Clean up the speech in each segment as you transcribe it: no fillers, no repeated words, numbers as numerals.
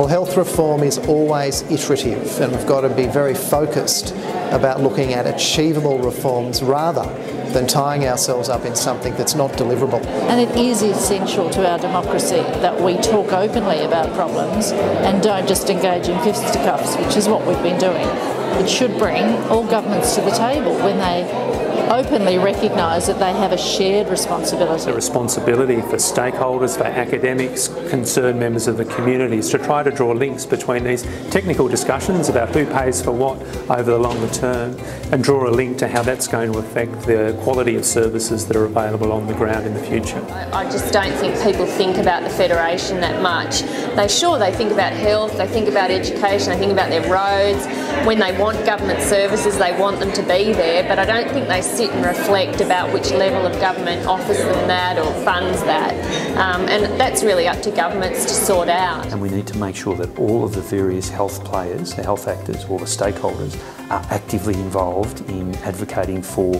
Well, health reform is always iterative, and we've got to be very focused about looking at achievable reforms rather than tying ourselves up in something that's not deliverable. And it is essential to our democracy that we talk openly about problems and don't just engage in fisticuffs, which is what we've been doing. It should bring all governments to the table when they openly recognise that they have a shared responsibility. The responsibility for stakeholders, for academics, concerned members of the community is to try to draw links between these technical discussions about who pays for what over the longer term and draw a link to how that's going to affect the quality of services that are available on the ground in the future. I just don't think people think about the Federation that much. They think about health, they think about education, they think about their roads. When they want government services, they want them to be there, but I don't think they sit and reflect about which level of government offers them that or funds that. And that's really up to governments to sort out. And we need to make sure that all of the various health players, the health actors, all the stakeholders are actively involved in advocating for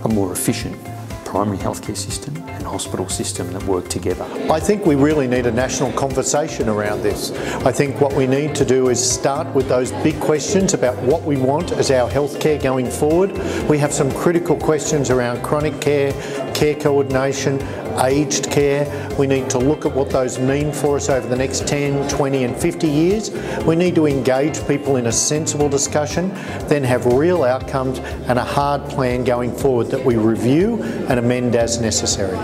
a more efficient primary healthcare system and hospital system that work together. I think we really need a national conversation around this. I think what we need to do is start with those big questions about what we want as our healthcare going forward. We have some critical questions around chronic care, care coordination, aged care. We need to look at what those mean for us over the next 10, 20 and 50 years. We need to engage people in a sensible discussion, then have real outcomes and a hard plan going forward that we review and amend as necessary.